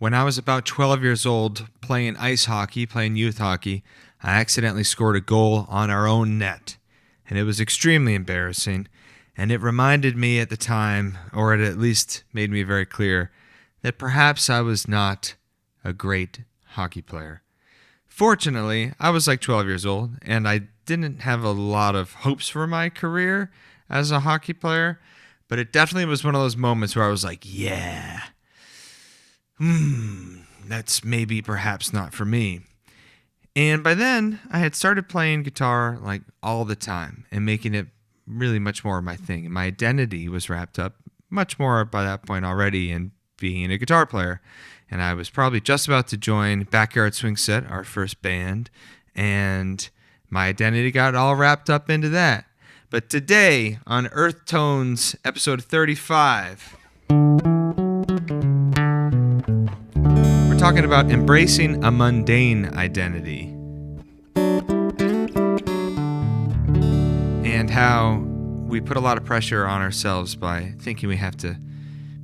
When I was about 12 years old, playing ice hockey, playing youth hockey, I accidentally scored a goal on our own net. And it was extremely embarrassing. And it reminded me at the time, or it at least made me very clear, that perhaps I was not a great hockey player. Fortunately, I was like 12 years old, and I didn't have a lot of hopes for my career as a hockey player, but it definitely was one of those moments where I was like, yeah, that's maybe perhaps not for me. And by then, I had started playing guitar like all the time and making it really much more of my thing. And my identity was wrapped up much more by that point already in being a guitar player. And I was probably just about to join Backyard Swing Set, our first band, and my identity got all wrapped up into that. But today, on Earth Tones, episode 35, we're talking about embracing a mundane identity and how we put a lot of pressure on ourselves by thinking we have to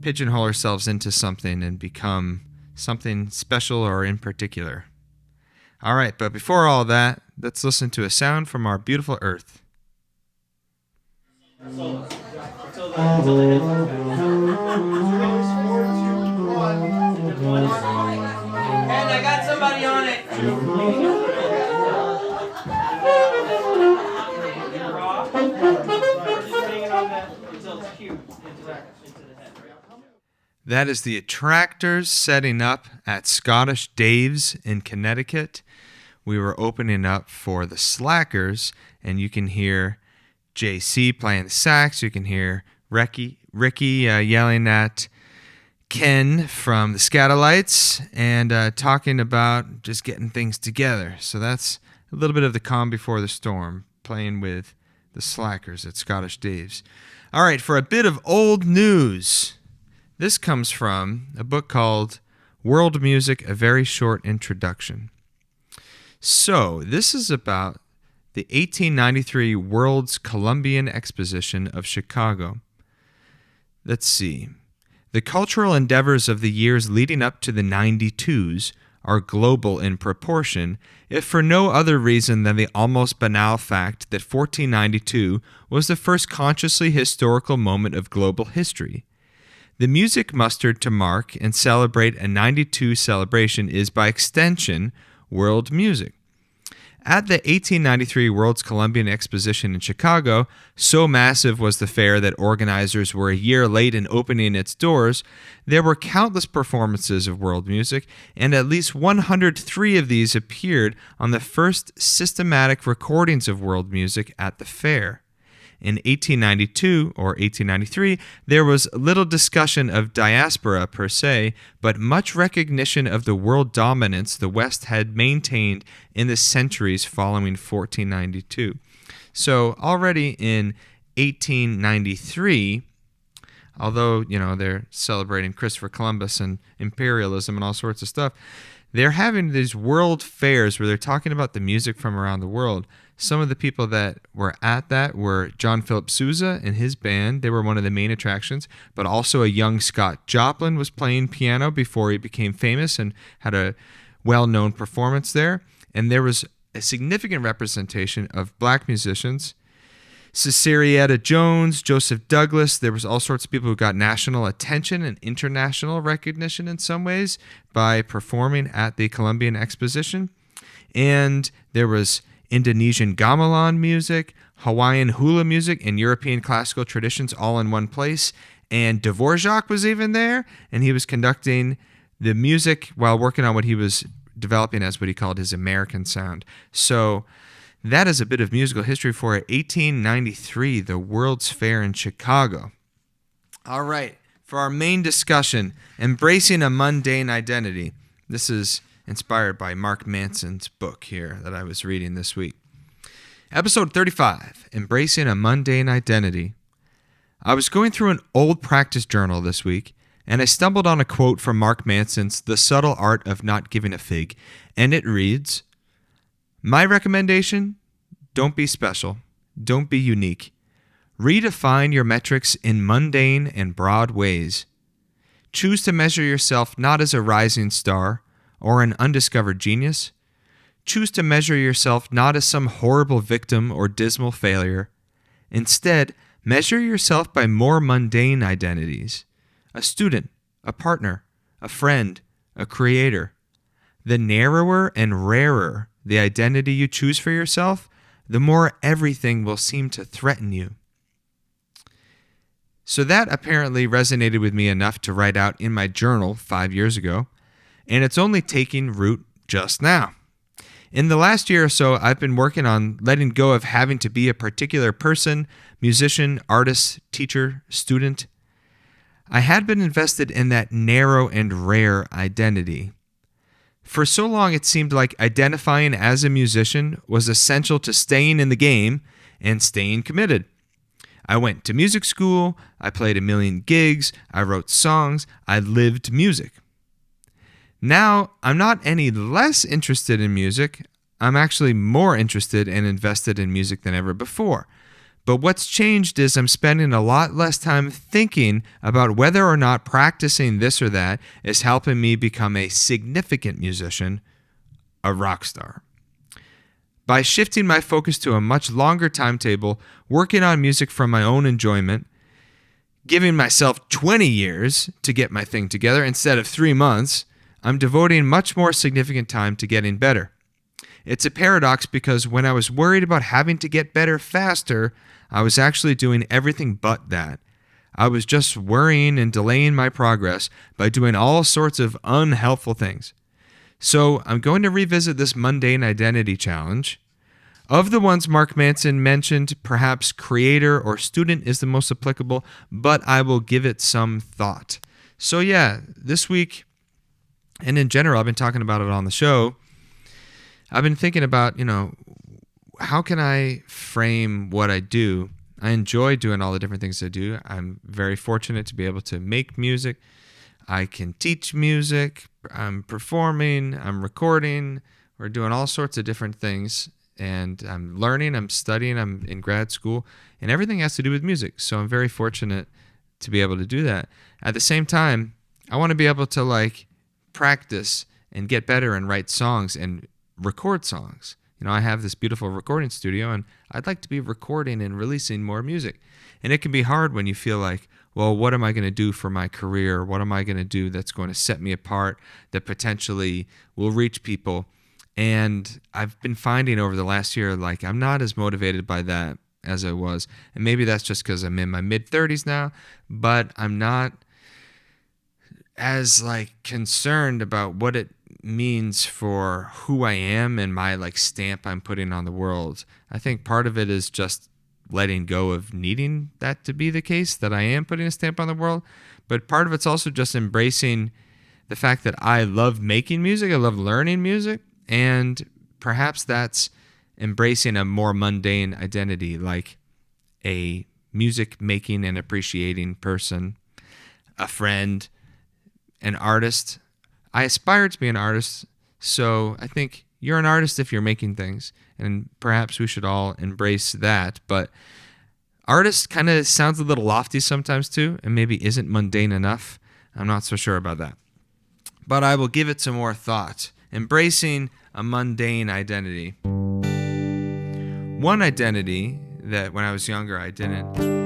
pigeonhole ourselves into something and become something special or in particular. All right, but before all that, let's listen to a sound from our beautiful Earth. And I got somebody on it. That is the Attractors setting up at Scottish Dave's in Connecticut. We were opening up for the Slackers, and you can hear JC playing the sax. You can hear Ricky yelling at Ken from the Scatolites and talking about just getting things together. So that's a little bit of the calm before the storm, playing with the Slackers at Scottish Dave's. All right, for a bit of old news. This comes from a book called World Music, A Very Short Introduction. So, this is about the 1893 World's Columbian Exposition of Chicago. Let's see. The cultural endeavors of the years leading up to the 92s are global in proportion, if for no other reason than the almost banal fact that 1492 was the first consciously historical moment of global history. The music mustered to mark and celebrate a 92 celebration is, by extension, world music. At the 1893 World's Columbian Exposition in Chicago, so massive was the fair that organizers were a year late in opening its doors, there were countless performances of world music, and at least 103 of these appeared on the first systematic recordings of world music at the fair. In 1892 or 1893, there was little discussion of diaspora per se, but much recognition of the world dominance the West had maintained in the centuries following 1492. So already in 1893, although, they're celebrating Christopher Columbus and imperialism and all sorts of stuff, they're having these world fairs where they're talking about the music from around the world. Some of the people that were at that were John Philip Sousa and his band. They were one of the main attractions, but also a young Scott Joplin was playing piano before he became famous and had a well-known performance there. And there was a significant representation of black musicians. Cicerietta Jones, Joseph Douglas, there was all sorts of people who got national attention and international recognition in some ways by performing at the Columbian Exposition. And there was Indonesian gamelan music, Hawaiian hula music, and European classical traditions all in one place. And Dvorak was even there, and he was conducting the music while working on what he was developing as what he called his American sound. So that is a bit of musical history for 1893, the World's Fair in Chicago. All right, for our main discussion, embracing a mundane identity. This is inspired by Mark Manson's book here that I was reading this week. Episode 35, Embracing a Mundane Identity. I was going through an old practice journal this week, and I stumbled on a quote from Mark Manson's The Subtle Art of Not Giving a Fig, and it reads, "My recommendation, don't be special, don't be unique. Redefine your metrics in mundane and broad ways. Choose to measure yourself not as a rising star or an undiscovered genius. Choose to measure yourself not as some horrible victim or dismal failure. Instead, measure yourself by more mundane identities: a student, a partner, a friend, a creator. The narrower and rarer the identity you choose for yourself, the more everything will seem to threaten you. So that apparently resonated with me enough to write out in my journal 5 years ago, and it's only taking root just now. In the last year or so, I've been working on letting go of having to be a particular person, musician, artist, teacher, student. I had been invested in that narrow and rare identity. For so long, it seemed like identifying as a musician was essential to staying in the game and staying committed. I went to music school, I played a million gigs, I wrote songs, I lived music. Now, I'm not any less interested in music. I'm actually more interested and invested in music than ever before. But what's changed is I'm spending a lot less time thinking about whether or not practicing this or that is helping me become a significant musician, a rock star. By shifting my focus to a much longer timetable, working on music for my own enjoyment, giving myself 20 years to get my thing together instead of 3 months, I'm devoting much more significant time to getting better. It's a paradox because when I was worried about having to get better faster, I was actually doing everything but that. I was just worrying and delaying my progress by doing all sorts of unhelpful things. So I'm going to revisit this mundane identity challenge. Of the ones Mark Manson mentioned, perhaps creator or student is the most applicable, but I will give it some thought. So yeah, this week, and in general, I've been talking about it on the show. I've been thinking about, how can I frame what I do? I enjoy doing all the different things I do. I'm very fortunate to be able to make music. I can teach music. I'm performing. I'm recording. We're doing all sorts of different things. And I'm learning. I'm studying. I'm in grad school. And everything has to do with music. So I'm very fortunate to be able to do that. At the same time, I want to be able to practice and get better and write songs and record songs. I have this beautiful recording studio, and I'd like to be recording and releasing more music. And it can be hard when you feel like, well, what am I going to do for my career? What am I going to do that's going to set me apart, that potentially will reach people? And I've been finding over the last year, I'm not as motivated by that as I was. And maybe that's just because I'm in my mid-30s now, but I'm not as concerned about what it means for who I am and my stamp I'm putting on the world. I think part of it is just letting go of needing that to be the case, that I am putting a stamp on the world. But part of it's also just embracing the fact that I love making music, I love learning music, and perhaps that's embracing a more mundane identity, like a music making and appreciating person, a friend, an artist. I aspire to be an artist, so I think you're an artist if you're making things, and perhaps we should all embrace that. But artist kind of sounds a little lofty sometimes too, and maybe isn't mundane enough. I'm not so sure about that. But I will give it some more thought. Embracing a mundane identity. One identity that when I was younger I didn't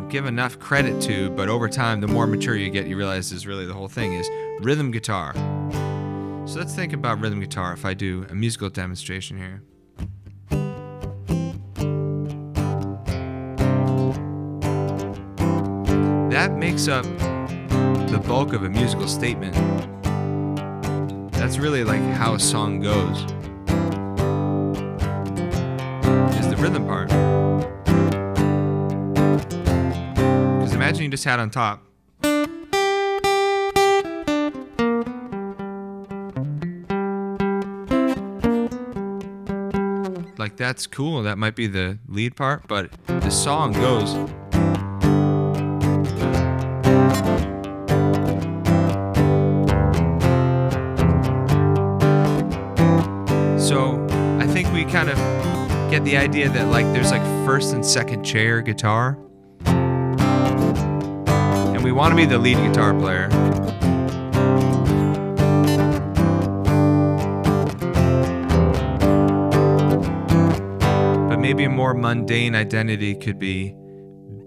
give enough credit to, but over time, the more mature you get, you realize is really the whole thing, is rhythm guitar. So let's think about rhythm guitar if I do a musical demonstration here. That makes up the bulk of a musical statement. That's really how a song goes, is the rhythm part. Imagine you just had on top. That's cool. That might be the lead part, but the song goes. So I think we kind of get the idea that there's first and second chair guitar. we want to be the lead guitar player. But maybe a more mundane identity could be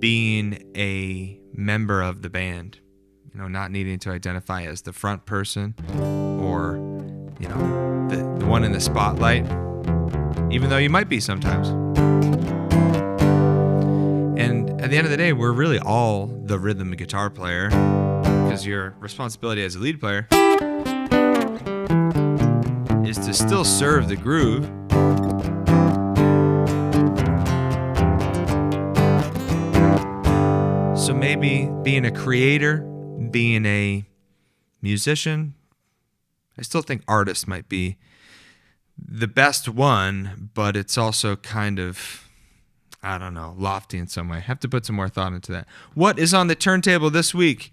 being a member of the band. Not needing to identify as the front person or, the one in the spotlight, even though you might be sometimes. And at the end of the day, we're really all the rhythm guitar player, because your responsibility as a lead player is to still serve the groove. So maybe being a creator, being a musician, I still think artist might be the best one, but it's also kind of, I don't know, lofty in some way. Have to put some more thought into that. What is on the turntable this week?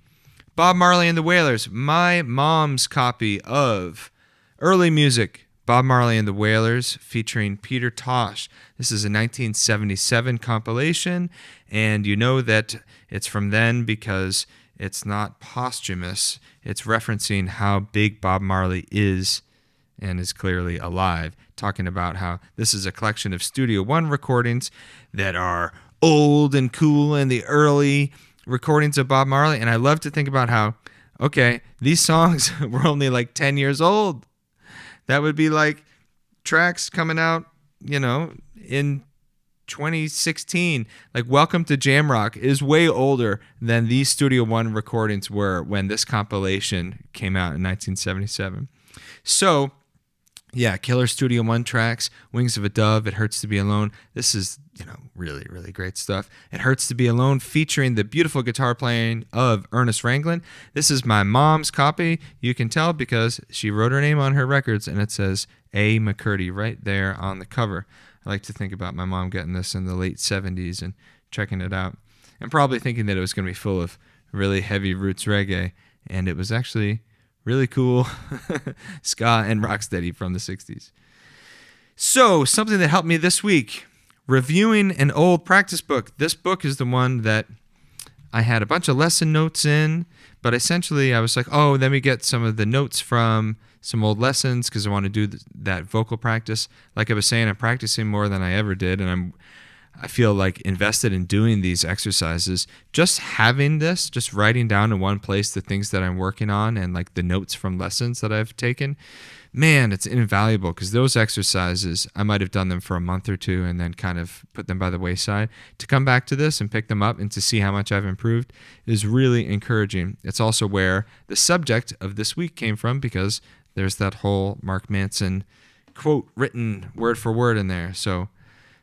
Bob Marley and the Wailers. My mom's copy of early music, Bob Marley and the Wailers, featuring Peter Tosh. This is a 1977 compilation, and you know that it's from then because it's not posthumous. It's referencing how big Bob Marley is and is clearly alive, talking about how this is a collection of Studio One recordings that are old and cool and the early recordings of Bob Marley. And I love to think about how, okay, these songs were only like 10 years old. That would be like tracks coming out, in 2016. Like Welcome to Jamrock is way older than these Studio One recordings were when this compilation came out in 1977. So, yeah, killer Studio One tracks, Wings of a Dove, It Hurts to Be Alone. This is, really, really great stuff. It Hurts to Be Alone, featuring the beautiful guitar playing of Ernest Ranglin. This is my mom's copy. You can tell because she wrote her name on her records, and it says A. McCurdy right there on the cover. I like to think about my mom getting this in the late 70s and checking it out, and probably thinking that it was going to be full of really heavy roots reggae, and it was actually really cool ska and rocksteady from the 60s. So, something that helped me this week, reviewing an old practice book. This book is the one that I had a bunch of lesson notes in, but essentially I was like, let me get some of the notes from some old lessons because I want to do that vocal practice. Like I was saying, I'm practicing more than I ever did, and I feel like invested in doing these exercises. Just having this, just writing down in one place the things that I'm working on and like the notes from lessons that I've taken, man, it's invaluable because those exercises, I might have done them for a month or two and then kind of put them by the wayside. To come back to this and pick them up and to see how much I've improved is really encouraging. It's also where the subject of this week came from because there's that whole Mark Manson quote written word for word in there. So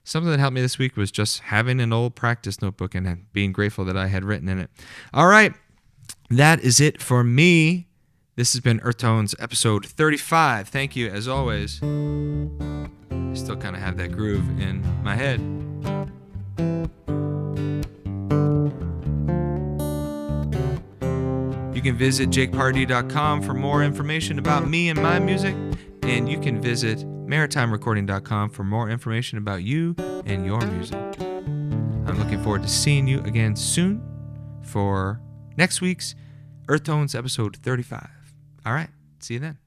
something that helped me this week was just having an old practice notebook and being grateful that I had written in it. All right, that is it for me. This has been Earth Tones episode 35. Thank you, as always. I still kind of have that groove in my head. You can visit jakeparty.com for more information about me and my music, and you can visit maritimerecording.com for more information about you and your music. I'm looking forward to seeing you again soon for next week's Earth Tones episode 35. All right, see you then.